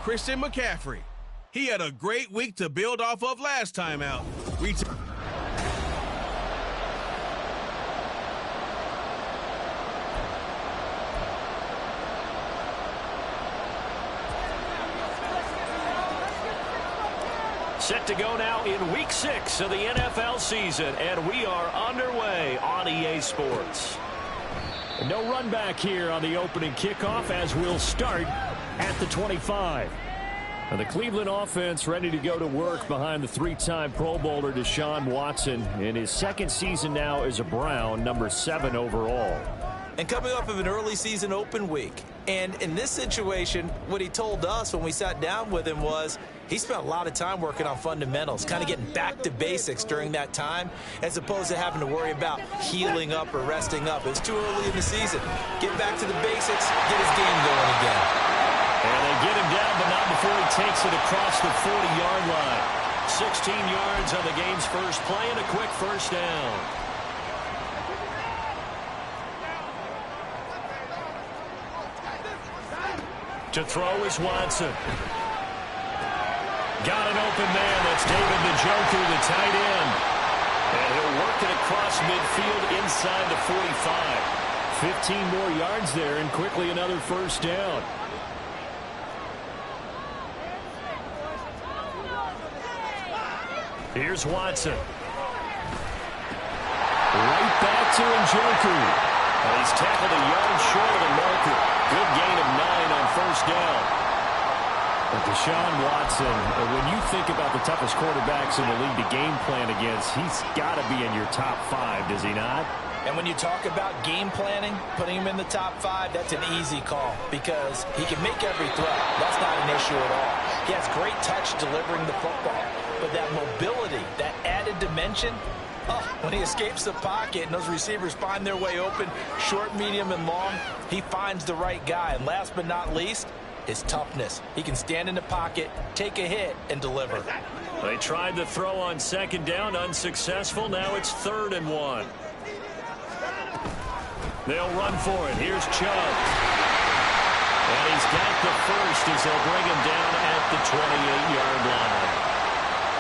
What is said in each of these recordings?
Christian McCaffrey. He had a great week to build off of last time out. Set to go now in Week 6 of the NFL season, and we are underway on EA Sports. No run back here on the opening kickoff as we'll start at the 25. And the Cleveland offense ready to go to work behind the three-time Pro Bowler Deshaun Watson in his second season now as a Brown, number 7 overall. And coming off of an early season open week. And in this situation, what he told us when we sat down with him was he spent a lot of time working on fundamentals, kind of getting back to basics during that time, as opposed to having to worry about healing up or resting up. It's too early in the season. Get back to the basics, get his game going again. And they get him down, but not before he takes it across the 40-yard line. 16 yards on the game's first play and a quick first down. To throw is Watson. Got an open man. That's David Njoku, the tight end. And he'll work it across midfield inside the 45. 15 more yards there and quickly another first down. Here's Watson. Right back to Njoku. And he's tackled a yard short of the marker. Good gain of 9 on first down. But Deshaun Watson, when you think about the toughest quarterbacks in the league to game plan against, he's got to be in your top 5, does he not? And when you talk about game planning, putting him in the top 5, that's an easy call because he can make every throw. That's not an issue at all. He has great touch delivering the football. But that mobility, that added dimension, when he escapes the pocket and those receivers find their way open, short, medium, and long, he finds the right guy. And last but not least, his toughness. He can stand in the pocket, take a hit, and deliver. They tried to throw on second down, unsuccessful. Now it's 3rd and 1. They'll run for it. Here's Chubb. And he's got the first as they'll bring him down at the 28-yard line.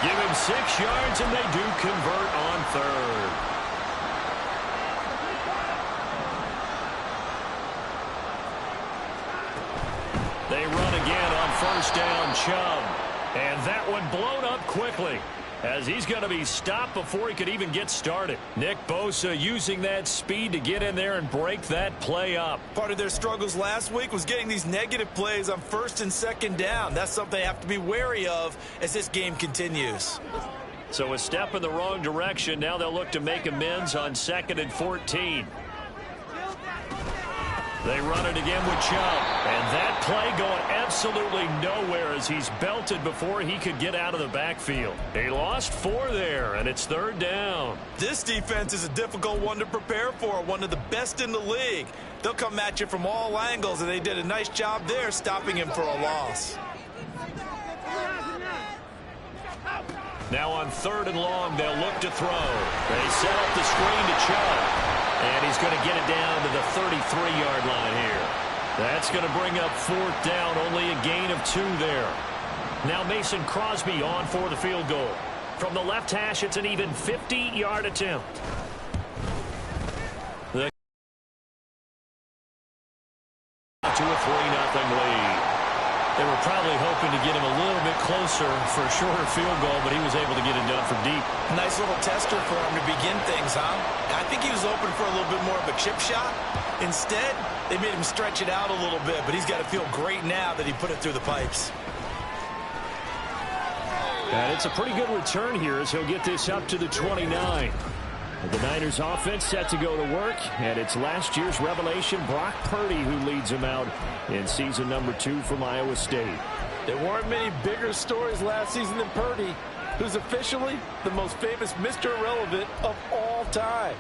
Give him 6 yards, and they do convert on 3rd. They run again on first down, Chubb. And that one blown up quickly as he's going to be stopped before he could even get started. Nick Bosa using that speed to get in there and break that play up. Part of their struggles last week was getting these negative plays on 1st and 2nd down. That's something they have to be wary of as this game continues. So a step in the wrong direction. Now they'll look to make amends on 2nd and 14. They run it again with Chubb. And that play going absolutely nowhere as he's belted before he could get out of the backfield. They lost 4 there, and it's 3rd down. This defense is a difficult one to prepare for, one of the best in the league. They'll come at you from all angles, and they did a nice job there stopping him for a loss. Now on 3rd and long, they'll look to throw. They set up the screen to Chubb. And he's going to get it down to the 33-yard line here. That's going to bring up 4th down, only a gain of 2 there. Now Mason Crosby on for the field goal. From the left hash, it's an even 50-yard attempt. To a 3-0 lead. They were probably hoping to get him a little bit closer for a shorter field goal, but he was able to get it done from deep. Nice little tester for him to begin things, huh? I think he was open for a little bit more of a chip shot. Instead, they made him stretch it out a little bit, but he's got to feel great now that he put it through the pipes. And it's a pretty good return here as he'll get this up to the 29. The Niners offense set to go to work, and it's last year's revelation, Brock Purdy, who leads them out in season number 2 from Iowa State. There weren't many bigger stories last season than Purdy, who's officially the most famous Mr. Irrelevant of all time.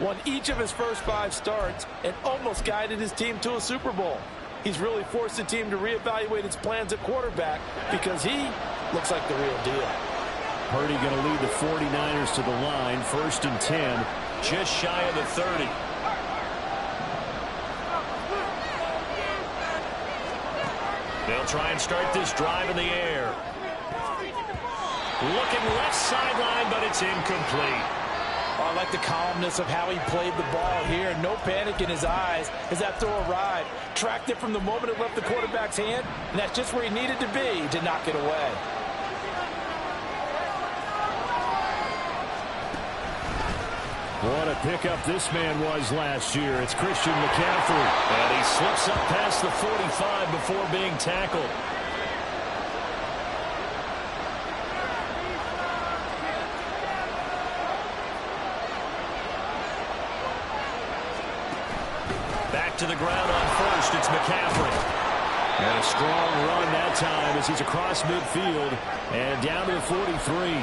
Won each of his first 5 starts and almost guided his team to a Super Bowl. He's really forced the team to reevaluate its plans at quarterback because he looks like the real deal. Purdy going to lead the 49ers to the line, 1st and 10, just shy of the 30. They'll try and start this drive in the air. Looking left sideline, but it's incomplete. Oh, I like the calmness of how he played the ball here. No panic in his eyes as that throw arrived. Tracked it from the moment it left the quarterback's hand, and that's just where he needed to be to knock it away. What a pickup this man was last year. It's Christian McCaffrey. And he slips up past the 45 before being tackled. Back to the ground on first. It's McCaffrey. And a strong run that time as he's across midfield and down to the 43.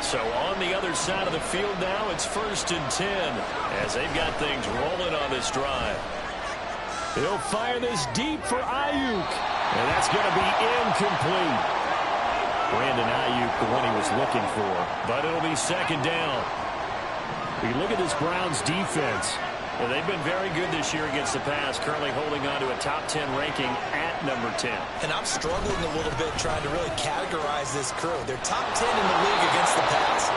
So on the other side of the field now, it's 1st and 10 as they've got things rolling on this drive. He'll fire this deep for Ayuk, and that's going to be incomplete. Brandon Ayuk, the one he was looking for, but it'll be 2nd down. We look at this Browns defense. Well, they've been very good this year against the pass, currently holding on to a top 10 ranking at number 10. And I'm struggling a little bit trying to really categorize this crew. They're top 10 in the league against the pass,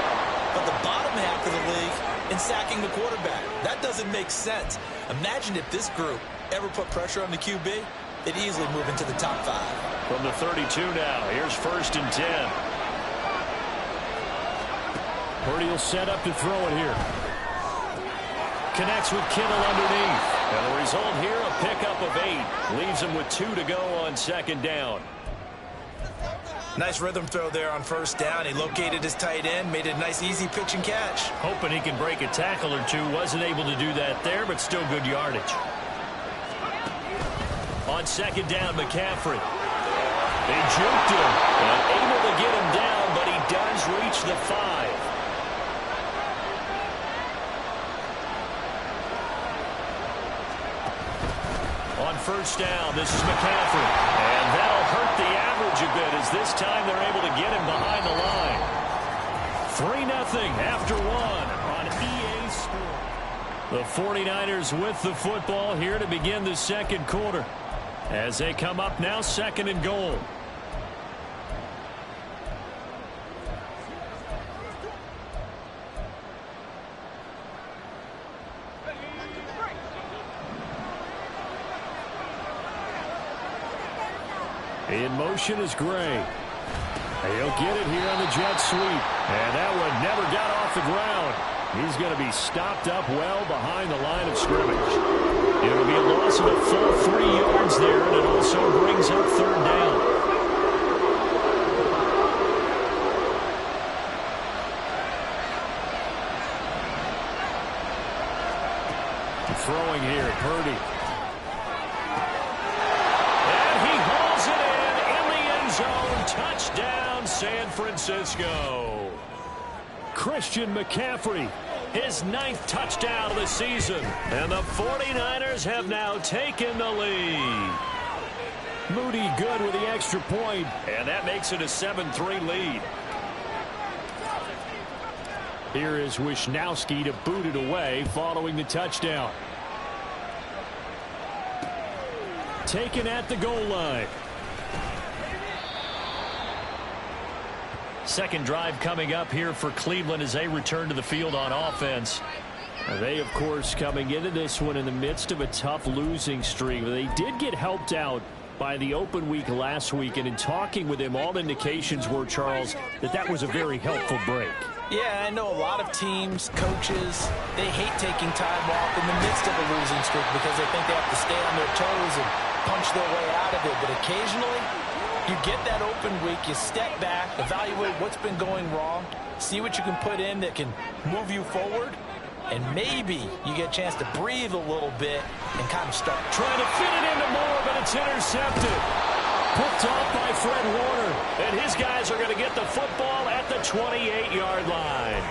but the bottom half of the league in sacking the quarterback. That doesn't make sense. Imagine if this group ever put pressure on the QB, they'd easily move into the top 5. From the 32 now, here's 1st and 10. Purdy will set up to throw it here. Connects with Kittle underneath. And the result here, a pickup of 8. Leaves him with 2 to go on 2nd down. Nice rhythm throw there on 1st down. He located his tight end, made a nice easy pitch and catch. Hoping he can break a tackle or two. Wasn't able to do that there, but still good yardage. On 2nd down, McCaffrey. They juked him. Able to get him down, but he does reach the 5. On 1st down, this is McCaffrey. And that'll hurt the average a bit as this time they're able to get him behind the line. 3-0 after 1 on EA Sports. The 49ers with the football here to begin the 2nd quarter. As they come up now, 2nd and goal. In motion is Gray. He'll get it here on the jet sweep. And that one never got off the ground. He's going to be stopped up well behind the line of scrimmage. It'll be a loss of a full 3 yards there, and it also brings up 3rd down. Throwing here, Purdy. Touchdown, San Francisco. Christian McCaffrey, his 9th touchdown of the season. And the 49ers have now taken the lead. Moody good with the extra point, and that makes it a 7-3 lead. Here is Wisnowski to boot it away following the touchdown. Taken at the goal line. 2nd drive coming up here for Cleveland as they return to the field on offense. They, of course, coming into this one in the midst of a tough losing streak. They did get helped out by the open week last week, and in talking with him, all indications were, Charles, that was a very helpful break. Yeah, I know a lot of teams, coaches, they hate taking time off in the midst of a losing streak because they think they have to stay on their toes and punch their way out of it. But occasionally, you get that open week, you step back, evaluate what's been going wrong, see what you can put in that can move you forward, and maybe you get a chance to breathe a little bit and kind of start. Trying to fit it into Moore, but it's intercepted. Picked off by Fred Warner, and his guys are going to get the football at the 28-yard line.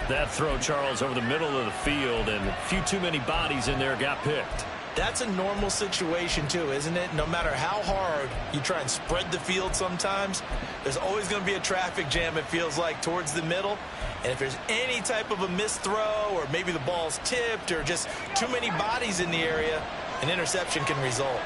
That throw, Charles, over the middle of the field, and a few too many bodies in there got picked. That's a normal situation, too, isn't it? No matter how hard you try and spread the field sometimes, there's always going to be a traffic jam, it feels like, towards the middle. And if there's any type of a missed throw or maybe the ball's tipped or just too many bodies in the area, an interception can result.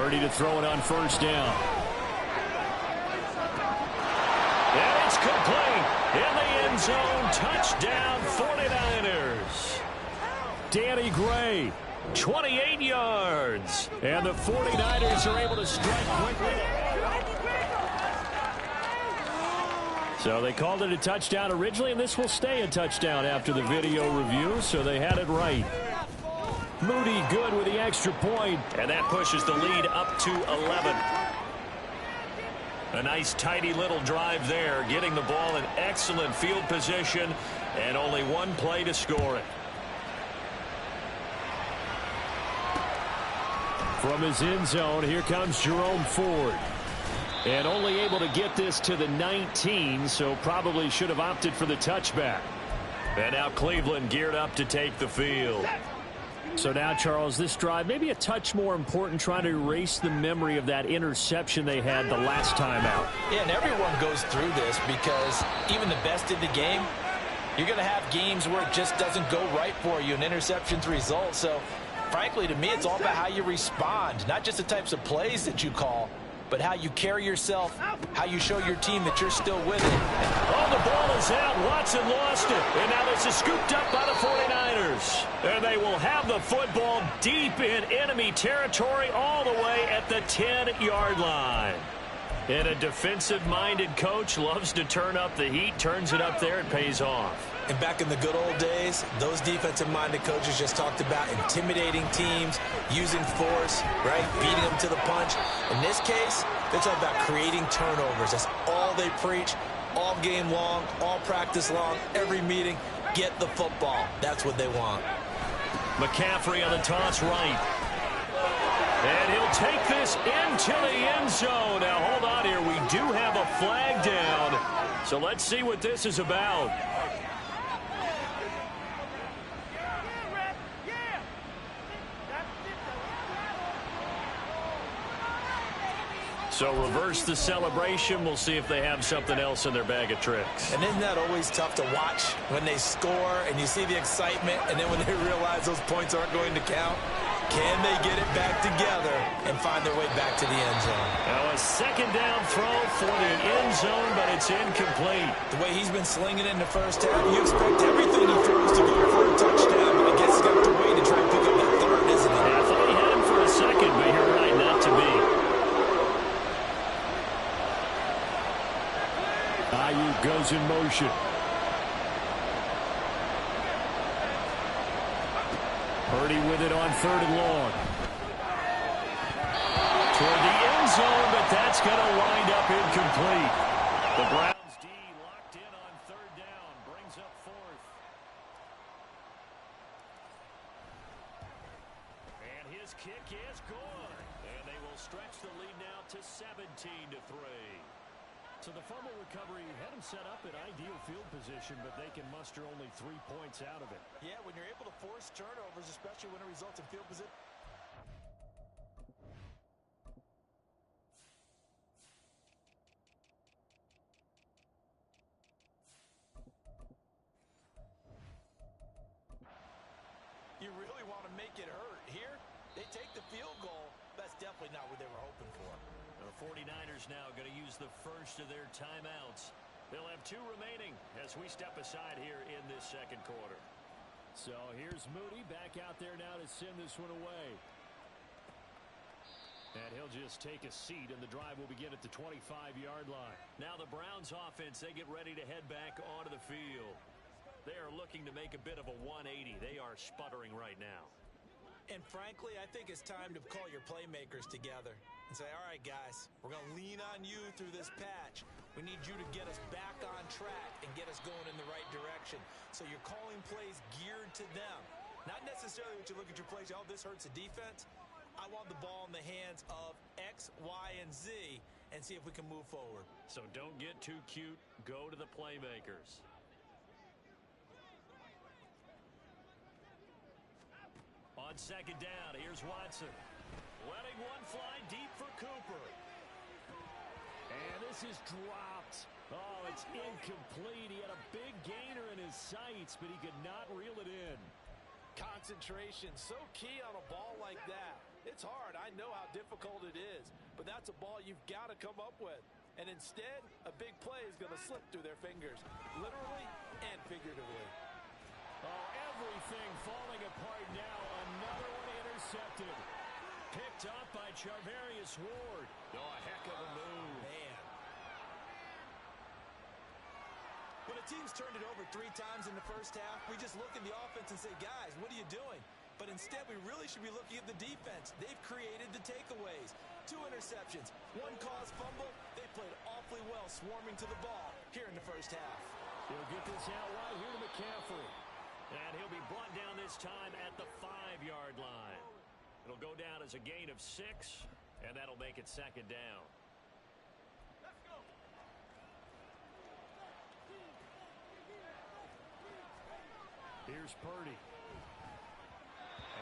Purdy to throw it on first down. And it's complete. In the end zone. Touchdown 49ers. Danny Gray, 28 yards. And the 49ers are able to strike quickly. So they called it a touchdown originally, and this will stay a touchdown after the video review, so they had it right. Moody good with the extra point, and that pushes the lead up to 11. A nice tidy little drive there, getting the ball in excellent field position, and only one play to score it. From his end zone, here comes Jerome Ford. And only able to get this to the 19, so probably should have opted for the touchback. And now Cleveland geared up to take the field. So now, Charles, this drive maybe a touch more important, trying to erase the memory of that interception they had the last time out. Yeah, and everyone goes through this because even the best in the game, you're going to have games where it just doesn't go right for you, and interceptions result. So, frankly, to me, it's all about how you respond, not just the types of plays that you call, but how you carry yourself, how you show your team that you're still with it. Oh, the ball is out. Watson lost it. And now this is scooped up by the 49ers. And they will have the football deep in enemy territory all the way at the 10-yard line. And a defensive-minded coach loves to turn up the heat, turns it up there, it pays off. And back in the good old days, those defensive-minded coaches just talked about intimidating teams, using force, right, beating them to the punch. In this case, they're talking about creating turnovers. That's all they preach, all game long, all practice long, every meeting. Get the football. That's what they want. McCaffrey on the toss right. And he'll take this into the end zone. Now, hold on here. We do have a flag down. So let's see what this is about. So reverse the celebration. We'll see if they have something else in their bag of tricks. And isn't that always tough to watch when they score and you see the excitement, and then when they realize those points aren't going to count? Can they get it back together and find their way back to the end zone? Now a second down throw for the end zone, but it's incomplete. The way he's been slinging in the first half, you expect everything he throws to go for a touchdown, but I guess he's got to wait to try and pick up that third, isn't he? Yeah, I thought he had him for a second, but you're right, not to be. Ayuk goes in motion. Purdy with it on third and long. Toward the end zone, but that's going to wind up incomplete. The Browns D locked in on third down. Brings up fourth. And his kick is good. And they will stretch the lead now to 17-3. So the fumble recovery had them set up in ideal field position, but they can muster only 3 points out of it. Yeah, when you're able to force turnovers, especially when it results in field position. You really want to make it hurt. Here, they take the field goal. That's definitely not what they were hoping for. The 49ers now going to use the first of their timeouts. They'll have 2 remaining as we step aside here in this second quarter. So here's Moody back out there now to send this one away. And he'll just take a seat, and the drive will begin at the 25-yard line. Now the Browns offense, they get ready to head back onto the field. They are looking to make a bit of a 180. They are sputtering right now. And frankly, I think it's time to call your playmakers together and say, all right, guys, we're going to lean on you through this patch. We need you to get us back on track and get us going in the right direction. So you're calling plays geared to them. Not necessarily what you look at your plays, oh, this hurts the defense. I want the ball in the hands of X, Y, and Z and see if we can move forward. So don't get too cute. Go to the playmakers. On second down, here's Watson. Letting one fly deep for Cooper. And this is dropped. Oh, it's incomplete. He had a big gainer in his sights, but he could not reel it in. Concentration, so key on a ball like that. It's hard. I know how difficult it is. But that's a ball you've got to come up with. And instead, a big play is going to slip through their fingers, literally and figuratively. Oh, everything falling apart now. Another one intercepted. Picked up by Charvarius Ward. Oh, a heck of a move. Man. When a team's turned it over 3 times in the first half, we just look at the offense and say, guys, what are you doing? But instead, we really should be looking at the defense. They've created the takeaways. 2 interceptions, 1 caused fumble. They played awfully well swarming to the ball here in the first half. He'll get this out wide here to McCaffrey. And he'll be brought down this time at the 5-yard line. It'll go down as a gain of 6, and that'll make it 2nd down. Let's go. Here's Purdy.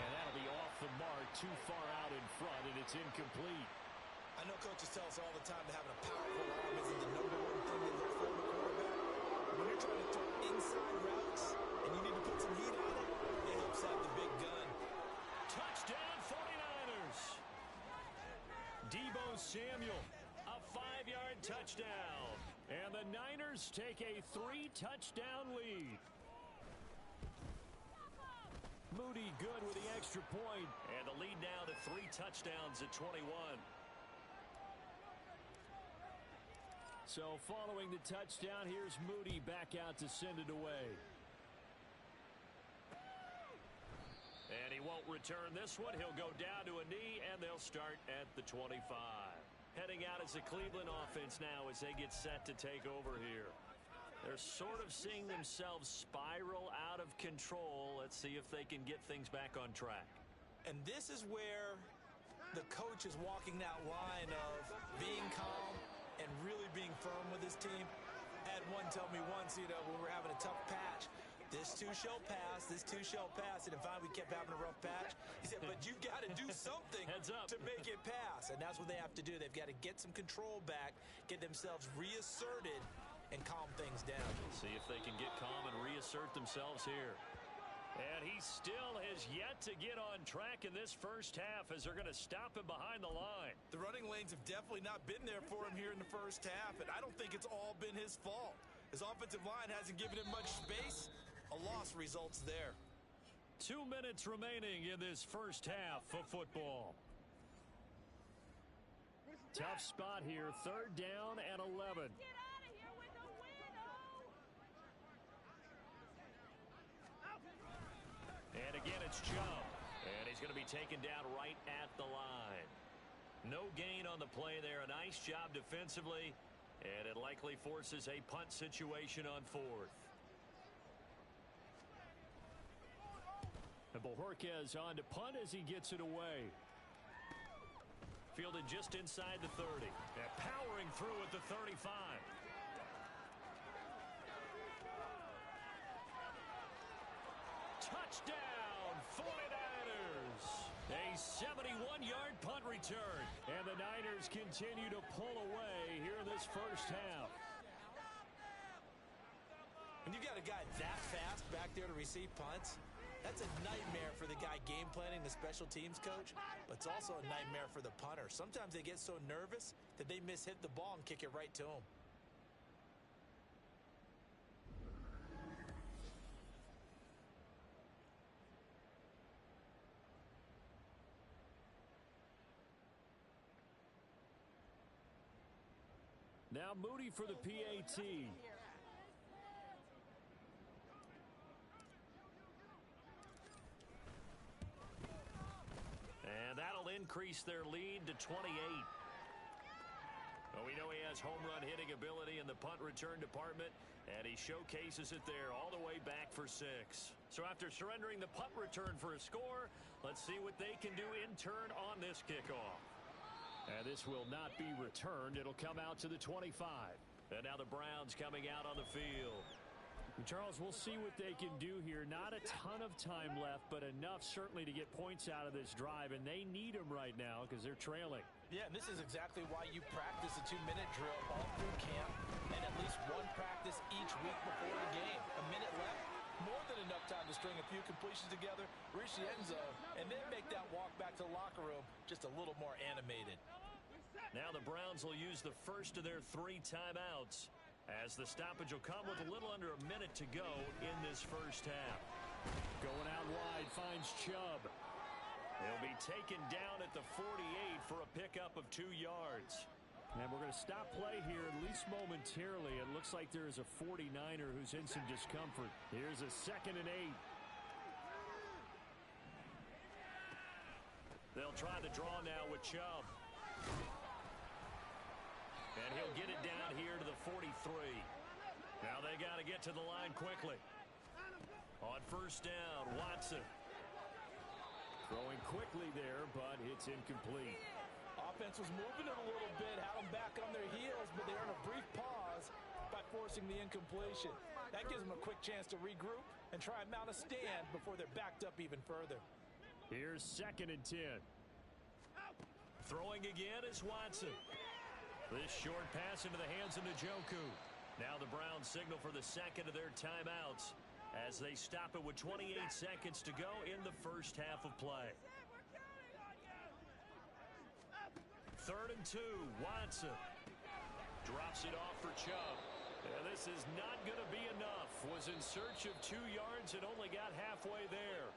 And that'll be off the mark, too far out in front, and it's incomplete. I know coaches tell us all the time that having a powerful arm isn't the #1 thing they look for in a quarterback. When you're trying to throw inside routes and you need to put some heat on it, it helps have the big gun. Touchdown 49ers. Deebo Samuel, a 5-yard touchdown. And the Niners take a 3-touchdown lead. Moody good with the extra point. And the lead now to 3 touchdowns at 21. So following the touchdown, here's Moody back out to send it away. And he won't return this one. He'll go down to a knee, and they'll start at the 25. Heading out as the Cleveland offense now as they get set to take over here. They're sort of seeing themselves spiral out of control. Let's see if they can get things back on track. And this is where the coach is walking that line of being calm and really being firm with his team. I had one tell me once, when we were having a tough patch, this too shall pass, this too shall pass. And finally we kept having a rough patch. He said, but you've got to do something to make it pass. And that's what they have to do. They've got to get some control back, get themselves reasserted, and calm things down. See if they can get calm and reassert themselves here. And he still has yet to get on track in this first half as they're going to stop him behind the line. The running lanes have definitely not been there for him here in the first half, and I don't think it's all been his fault. His offensive line hasn't given him much space. A loss results there. 2 minutes remaining in this first half of football. Tough spot here, 3rd down and 11. Get out of here with a win. And again, it's Chubb. And he's going to be taken down right at the line. No gain on the play there. A nice job defensively. And it likely forces a punt situation on 4th. And Bojorquez on to punt as he gets it away. Fielded just inside the 30. And powering through at the 35. Touchdown, 49ers. A 71-yard punt return. And the Niners continue to pull away here in this first half. When you got a guy that fast back there to receive punts, that's a nightmare for the guy game planning, the special teams coach, but it's also a nightmare for the punter. Sometimes they get so nervous that they mishit the ball and kick it right to him. Now Moody for the PAT. And that'll increase their lead to 28. Well, we know he has home run hitting ability in the punt return department, and he showcases it there all the way back for 6. So after surrendering the punt return for a score, let's see what they can do in turn on this kickoff. And this will not be returned. It'll come out to the 25. And now the Browns coming out on the field. Charles, we'll see what they can do here. Not a ton of time left, but enough certainly to get points out of this drive, and they need them right now because they're trailing. Yeah, and this is exactly why you practice a 2-minute drill all through camp and at least one practice each week before the game. A minute left, more than enough time to string a few completions together, reach the end zone, and then make that walk back to the locker room just a little more animated. Now the Browns will use the first of their 3 timeouts, as the stoppage will come with a little under a minute to go in this first half. Going out wide, finds Chubb. He'll be taken down at the 48 for a pickup of 2 yards. And we're going to stop play here, at least momentarily. It looks like there is a 49er who's in some discomfort. Here's a 2nd and 8. They'll try the draw now with Chubb. And he'll get it down here to the 43. Now they got to get to the line quickly. On first down, Watson. Throwing quickly there, but it's incomplete. Offense was moving it a little bit, had them back on their heels, but they earned a brief pause by forcing the incompletion. That gives them a quick chance to regroup and try and mount a stand before they're backed up even further. Here's 2nd and 10. Throwing again is Watson. This short pass into the hands of Njoku. Now the Browns signal for the 2nd of their timeouts as they stop it with 28 seconds to go in the first half of play. 3rd and 2, Watson. Drops it off for Chubb. And this is not going to be enough. Was in search of 2 yards and only got halfway there.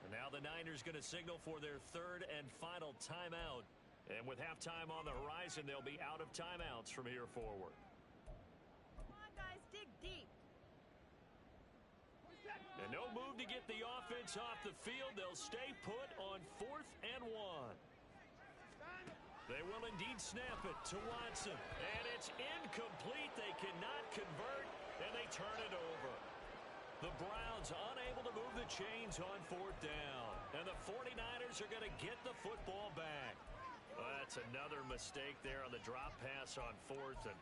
And now the Niners going to signal for their 3rd and final timeout. And with halftime on the horizon, they'll be out of timeouts from here forward. Come on, guys, dig deep. And no move to get the offense off the field. They'll stay put on 4th and 1. They will indeed snap it to Watson. And it's incomplete. They cannot convert, and they turn it over. The Browns unable to move the chains on 4th down. And the 49ers are going to get the football back. Well, that's another mistake there on the drop pass on 4th, and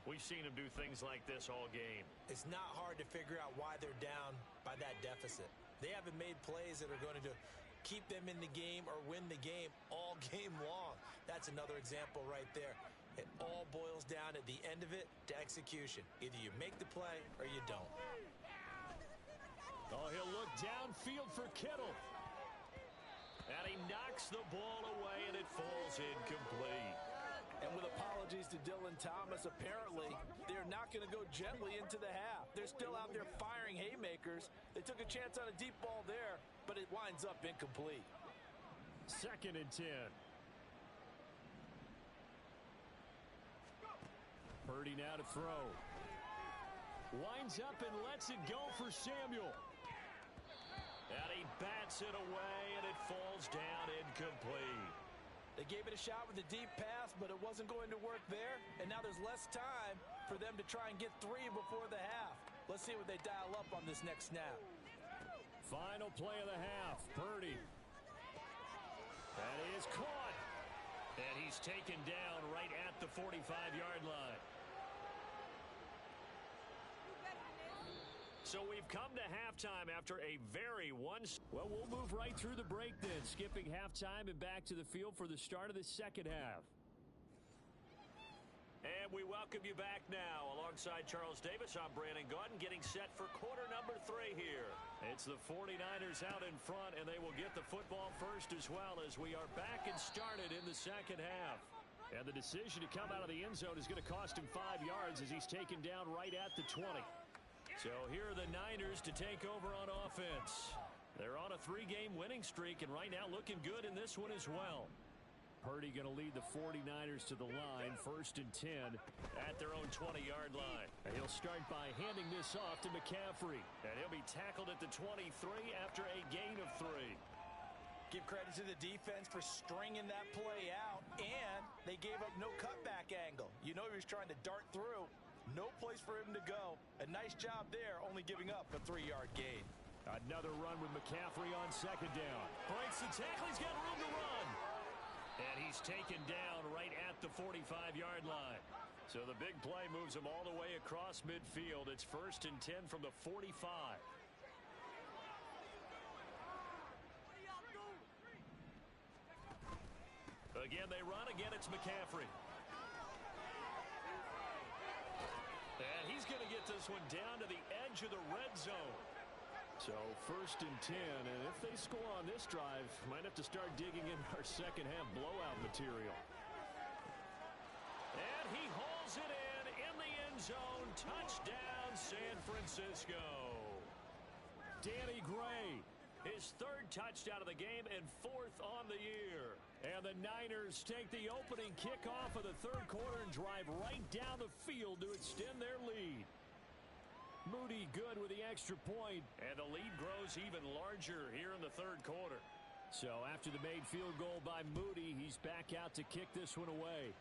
we've seen them do things like this all game. It's not hard to figure out why they're down by that deficit. They haven't made plays that are going to keep them in the game or win the game all game long. That's another example right there. It all boils down at the end of it to execution. Either you make the play or you don't. Oh, he'll look downfield for Kittle. And he knocks the ball away, and it falls incomplete. And with apologies to Dylan Thomas, apparently they're not going to go gently into the half. They're still out there firing haymakers. They took a chance on a deep ball there, but it winds up incomplete. 2nd and 10. Purdy now to throw. Winds up and lets it go for Samuel. And he bats it away, and it falls down incomplete. They gave it a shot with a deep pass, but it wasn't going to work there. And now there's less time for them to try and get 3 before the half. Let's see what they dial up on this next snap. Final play of the half. Purdy. That is caught. And he's taken down right at the 45-yard line. So we've come to halftime after a very Well, we'll move right through the break then, skipping halftime and back to the field for the start of the second half. And we welcome you back now. Alongside Charles Davis, I'm Brandon Gaudin, getting set for quarter number 3 here. It's the 49ers out in front, and they will get the football first as well as we are back and started in the second half. And the decision to come out of the end zone is going to cost him 5 yards as he's taken down right at the 20. So here are the Niners to take over on offense. They're on a 3-game winning streak, and right now looking good in this one as well. Purdy going to lead the 49ers to the line, 1st and 10 at their own 20-yard line. And he'll start by handing this off to McCaffrey. And he'll be tackled at the 23 after a gain of 3. Give credit to the defense for stringing that play out, and they gave up no cutback angle. You know he was trying to dart through. No place for him to go. A nice job there, only giving up a 3-yard gain. Another run with McCaffrey on 2nd down. Breaks the tackle. He's got room to run. And he's taken down right at the 45-yard line. So the big play moves him all the way across midfield. It's 1st and 10 from the 45. Again, they run. Again, it's McCaffrey. And he's going to get this one down to the edge of the red zone. So 1st and 10, and if they score on this drive, might have to start digging in our second half blowout material. And he hauls it in the end zone. Touchdown, San Francisco. Danny Gray, his 3rd touchdown of the game and 4th on the year. And the Niners take the opening kickoff of the 3rd quarter and drive right down the field to extend their lead. Moody good with the extra point, and the lead grows even larger here in the 3rd quarter. So after the made field goal by Moody, he's back out to kick this one away.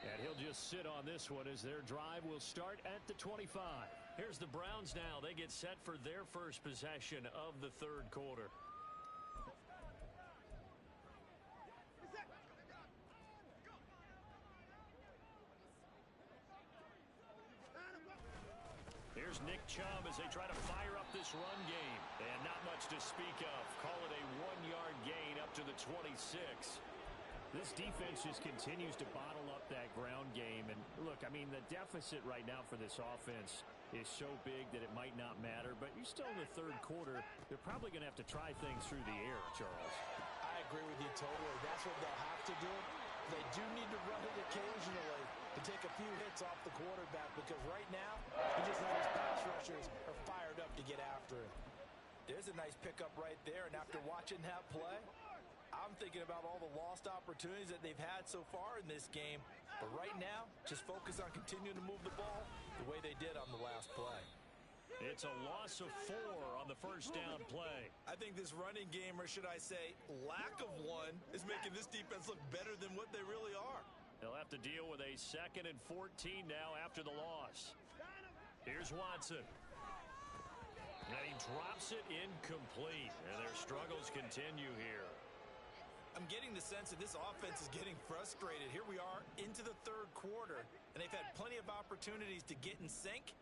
And he'll just sit on this one as their drive will start at the 25. Here's the Browns now. They get set for their first possession of the 3rd quarter. Here's Nick Chubb as they try to fire up this run game. And not much to speak of. Call it a 1-yard gain up to the 26. This defense just continues to bottle up that ground game. And look, I mean, the deficit right now for this offense is so big that it might not matter. But you're still in the 3rd quarter. They're probably going to have to try things through the air, Charles. I agree with you totally. That's what they'll have to do. They do need to run it occasionally to take a few hits off the quarterback, because right now, he just knows his pass rushers are fired up to get after him. There's a nice pickup right there, and after watching that play, I'm thinking about all the lost opportunities that they've had so far in this game. But right now, just focus on continuing to move the ball the way they did on the last play. It's a loss of 4 on the 1st down play. I think this running game, or should I say lack of one, is making this defense look better than what they really are. They'll have to deal with a 2nd and 14 now after the loss. Here's Watson. And he drops it incomplete. And their struggles continue here. I'm getting the sense that this offense is getting frustrated. Here we are into the 3rd quarter, and they've had plenty of opportunities to get in sync.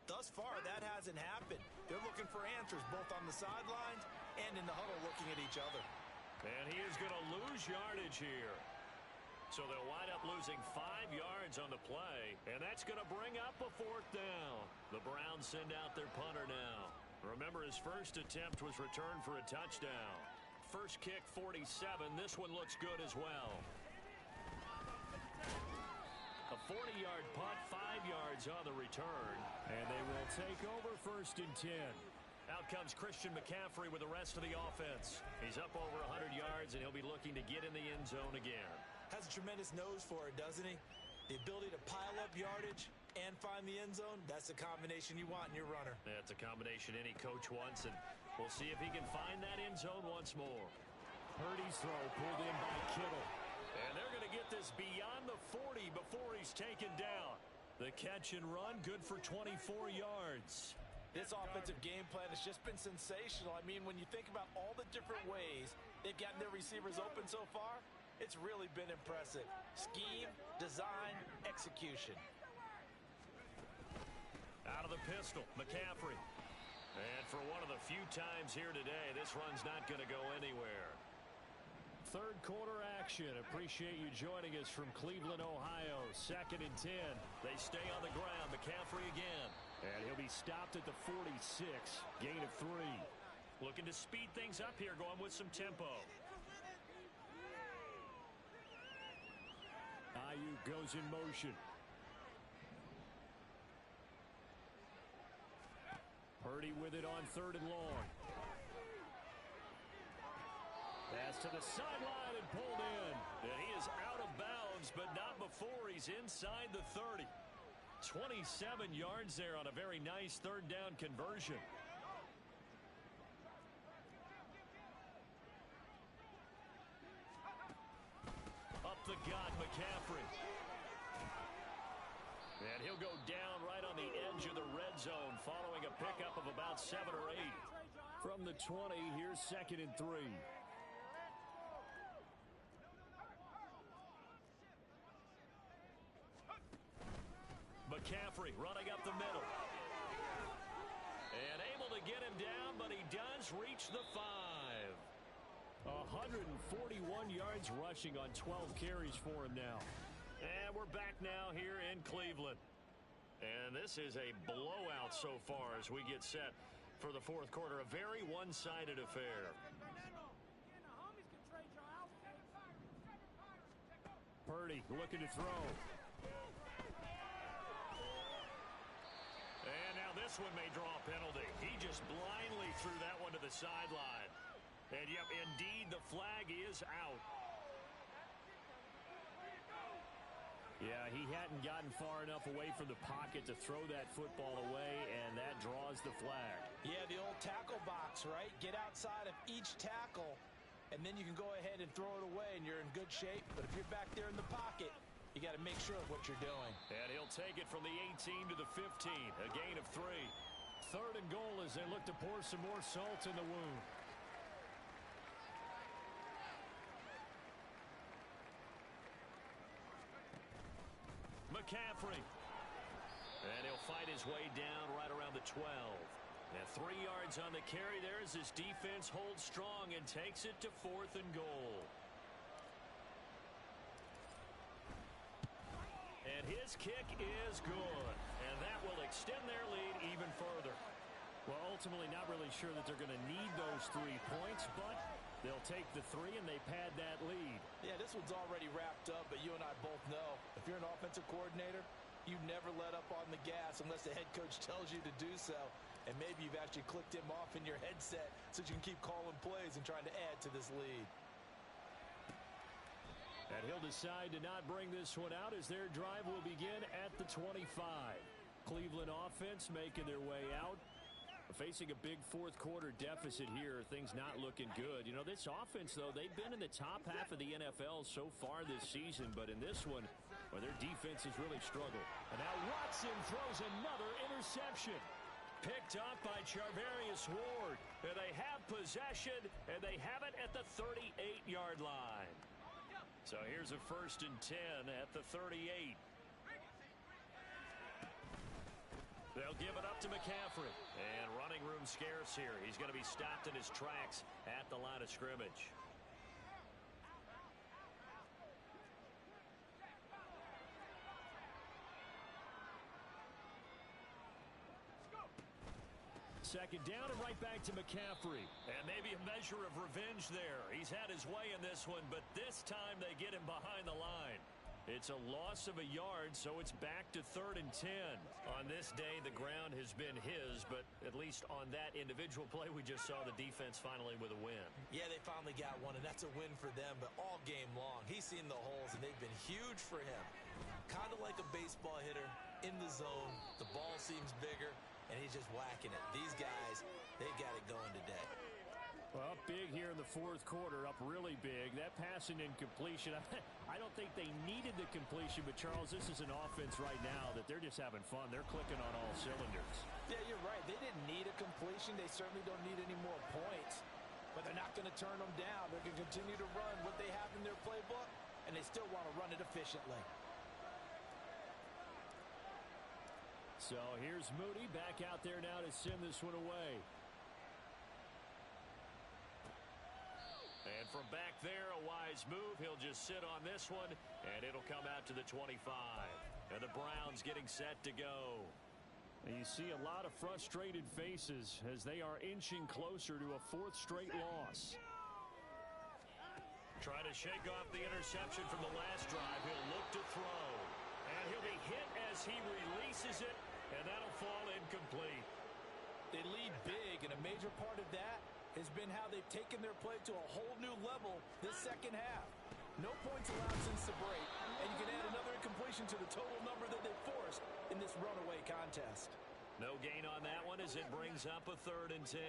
Thus far, that hasn't happened. They're looking for answers both on the sidelines and in the huddle looking at each other. And he is going to lose yardage here. So they'll wind up losing 5 yards on the play, and that's going to bring up a 4th down. The Browns send out their punter now. Remember, his first attempt was returned for a touchdown. First kick, 47. This one looks good as well. A 40-yard punt, 5 yards on the return. And they will take over 1st and 10. Out comes Christian McCaffrey with the rest of the offense. He's up over 100 yards, and he'll be looking to get in the end zone again. Has a tremendous nose for it, doesn't he? The ability to pile up yardage and find the end zone, that's the combination you want in your runner. That's a combination any coach wants, and we'll see if he can find that end zone once more. Purdy's throw pulled in by Kittle. And they're going to get this beyond the 40 before he's taken down. The catch and run, good for 24 yards. This offensive game plan has just been sensational. I mean, when you think about all the different ways they've gotten their receivers open so far, it's really been impressive. Scheme, design, execution. Out of the pistol, McCaffrey. And for one of the few times here today, this run's not going to go anywhere. 3rd quarter action. Appreciate you joining us from Cleveland, Ohio. 2nd and 10. They stay on the ground. McCaffrey again. And he'll be stopped at the 46. Gain of 3. Looking to speed things up here, going with some tempo. Ayuk goes in motion. Purdy with it on 3rd and long. Pass to the sideline and pulled in. And he is out of bounds, but not before he's inside the 30. 27 yards there on a very nice 3rd down conversion. Up the gut, McCaffrey. And he'll go down right on the edge of the red zone following a pickup of about 7 or 8. From the 20, here's 2nd and 3. McCaffrey running up the middle. And able to get him down, but he does reach the 5. 141 yards rushing on 12 carries for him now. And we're back now here in Cleveland. And this is a blowout so far as we get set for the fourth quarter. A very one-sided affair. Purdy looking to throw. And now this one may draw a penalty. He just blindly threw that one to the sideline. And, yep, indeed, the flag is out. Yeah, he hadn't gotten far enough away from the pocket to throw that football away, and that draws the flag. Yeah, the old tackle box, right? Get outside of each tackle, and then you can go ahead and throw it away, and you're in good shape. But if you're back there in the pocket, you got to make sure of what you're doing. And he'll take it from the 18 to the 15, a gain of 3. 3rd and goal as they look to pour some more salt in the wound. McCaffrey. And he'll fight his way down right around the 12. And 3 yards on the carry there as his defense holds strong and takes it to 4th and goal. And his kick is good. And that will extend their lead even further. Well, ultimately not really sure that they're going to need those 3 points, but they'll take the 3 and they pad that lead. Yeah, this one's already wrapped up, but you and I both know if you're an offensive coordinator, you never let up on the gas unless the head coach tells you to do so. And maybe you've actually clicked him off in your headset so you can keep calling plays and trying to add to this lead. And he'll decide to not bring this one out as their drive will begin at the 25. Cleveland offense making their way out. Facing a big fourth quarter deficit here, things not looking good. You know, this offense, though, they've been in the top half of the NFL so far this season, but in this one, well, their defense has really struggled. And now Watson throws another interception. Picked up by Charvarius Ward. And they have possession, and they have it at the 38-yard line. So here's a 1st and 10 at the 38. They'll give it up to McCaffrey. And running room scarce here. He's going to be stopped in his tracks at the line of scrimmage. Second down and right back to McCaffrey. And maybe a measure of revenge there. He's had his way in this one, but this time they get him behind the line. It's a loss of a yard, so it's back to 3rd and 10. On this day, the ground has been his, but at least on that individual play, we just saw the defense finally with a win. Yeah, they finally got one, and that's a win for them, but all game long, he's seen the holes, and they've been huge for him. Kind of like a baseball hitter in the zone. The ball seems bigger, and he's just whacking it. These guys, they got it going today. Well, up big here in the fourth quarter, up really big. That passing incompletion, I don't think they needed the completion, but Charles, this is an offense right now that they're just having fun. They're clicking on all cylinders. Yeah, you're right. They didn't need a completion. They certainly don't need any more points, but they're not going to turn them down. They're going to continue to run what they have in their playbook, and they still want to run it efficiently. So here's Moody back out there now to send this one away. And from back there, a wise move. He'll just sit on this one, and it'll come out to the 25. And the Browns getting set to go. And you see a lot of frustrated faces as they are inching closer to a 4th straight loss. Trying to shake off the interception from the last drive. He'll look to throw. And he'll be hit as he releases it, and that'll fall incomplete. They lead big, and a major part of that has been how they've taken their play to a whole new level this second half. No points allowed since the break, and you can add another incompletion to the total number that they forced in this runaway contest. No gain on that one as it brings up a 3rd and 10.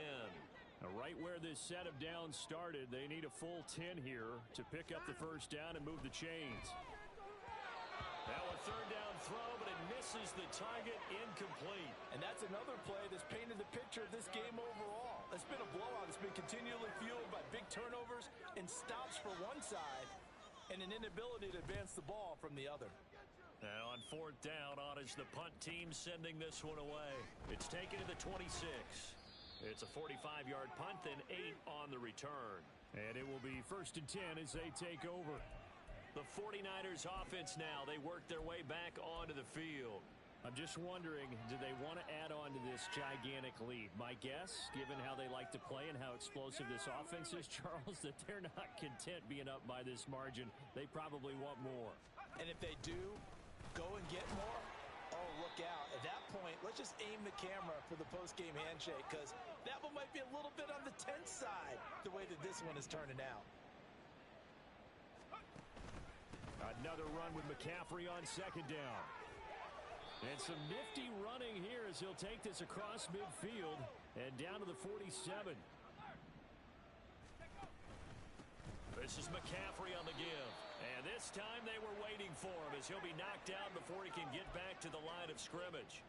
Now, right where this set of downs started, they need a full 10 here to pick up the first down and move the chains. Now a 3rd down throw, but it misses the target, incomplete. And that's another play that's painted the picture of this game overall. It's been a blowout. It's been continually fueled by big turnovers and stops for one side and an inability to advance the ball from the other. Now on 4th down, on is the punt team sending this one away. It's taken to the 26. It's a 45-yard punt, then 8 on the return. And it will be 1st and 10 as they take over. The 49ers offense now, they work their way back onto the field. I'm just wondering, do they want to add on to this gigantic lead? My guess, given how they like to play and how explosive this offense is, Charles, that they're not content being up by this margin. They probably want more. And if they do, go and get more. Oh, look out. At that point, let's just aim the camera for the post-game handshake, because that one might be a little bit on the tense side, the way that this one is turning out. Another run with McCaffrey on second down. And some nifty running here as he'll take this across midfield and down to the 47. This is McCaffrey on the give. And this time they were waiting for him as he'll be knocked down before he can get back to the line of scrimmage.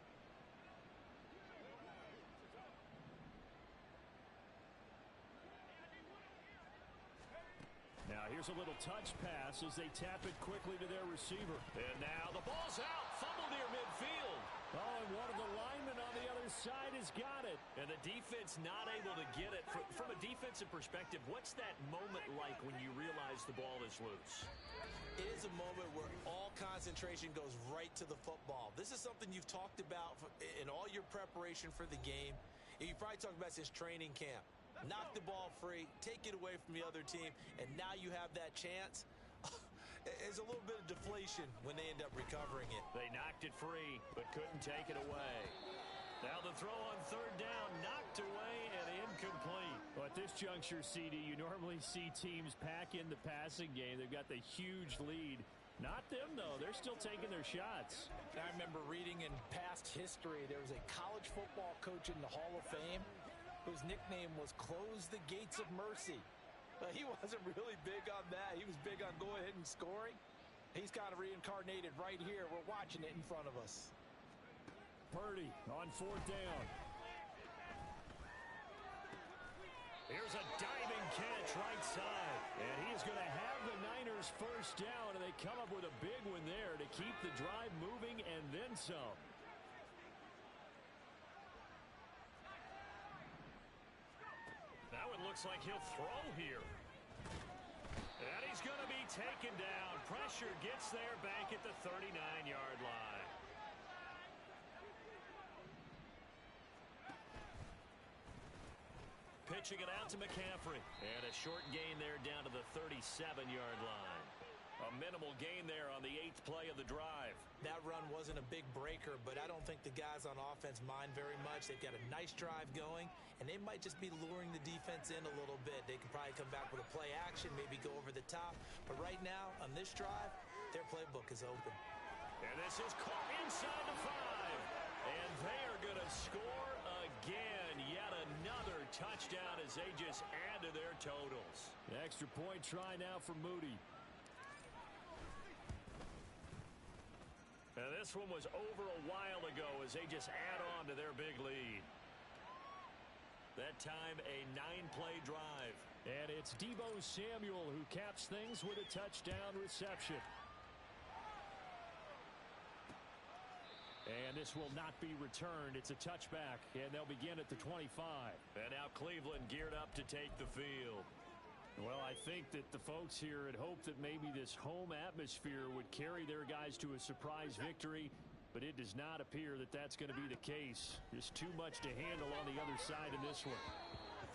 Now here's a little touch pass as they tap it quickly to their receiver. And now the ball's out. Fumble near midfield. Oh, and one of the linemen on the other side has got it. And the defense not able to get it. From a defensive perspective, what's that moment like when you realize the ball is loose? It is a moment where all concentration goes right to the football. This is something you've talked about in all your preparation for the game. And you probably talked about since training camp. Knock the ball free, take it away from the other team, and now you have that chance. There's a little bit of deflation when they end up recovering it. They knocked it free, but couldn't take it away. Now the throw on third down, knocked away and incomplete. Well, at this juncture, CD, you normally see teams pack in the passing game. They've got the huge lead. Not them, though. They're still taking their shots. I remember reading in past history, there was a college football coach in the Hall of Fame whose nickname was Close the Gates of Mercy. He wasn't really big on that. He was big on going ahead and scoring. He's kind of reincarnated right here. We're watching it in front of us. Purdy on fourth down. Here's a diving catch right side. And he's going to have the Niners first down, and they come up with a big one there to keep the drive moving and then some. That one looks like he'll throw here. And he's going to be taken down. Pressure gets there back at the 39-yard line. Pitching it out to McCaffrey. And a short gain there down to the 37-yard line. A minimal gain there on the 8th play of the drive. That run wasn't a big breaker, but I don't think the guys on offense mind very much. They've got a nice drive going, and they might just be luring the defense in a little bit. They could probably come back with a play action, maybe go over the top. But right now, on this drive, their playbook is open. And this is caught inside the 5. And they are going to score again. Yet another touchdown as they just add to their totals. The extra point try now for Moody. And this one was over a while ago as they just add on to their big lead. That time a 9-play drive. And it's Deebo Samuel who caps things with a touchdown reception. And this will not be returned. It's a touchback, and they'll begin at the 25. And now Cleveland geared up to take the field. Well, I think that the folks here had hoped that maybe this home atmosphere would carry their guys to a surprise victory, but it does not appear that that's going to be the case. Just too much to handle on the other side in this one.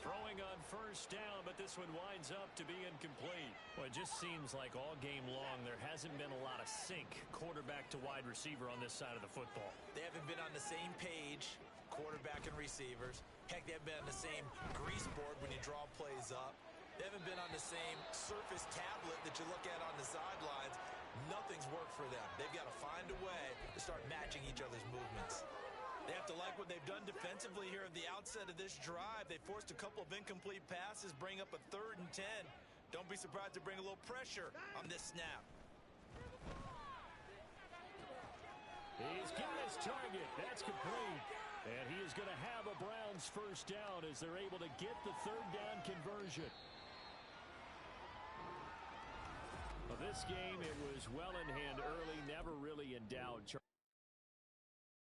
Throwing on first down, but this one winds up to be incomplete. Well, it just seems like all game long there hasn't been a lot of sync quarterback to wide receiver on this side of the football. They haven't been on the same page, quarterback and receivers. Heck, they haven't been on the same grease board when you draw plays up. They haven't been on the same surface tablet that you look at on the sidelines. Nothing's worked for them. They've got to find a way to start matching each other's movements. They have to like what they've done defensively here at the outset of this drive. They forced a couple of incomplete passes, bring up a 3rd and 10. Don't be surprised to bring a little pressure on this snap. He's got his target. That's complete. And he is going to have a Browns first down as they're able to get the 3rd down conversion. Well, this game, it was well in hand early, never really in doubt.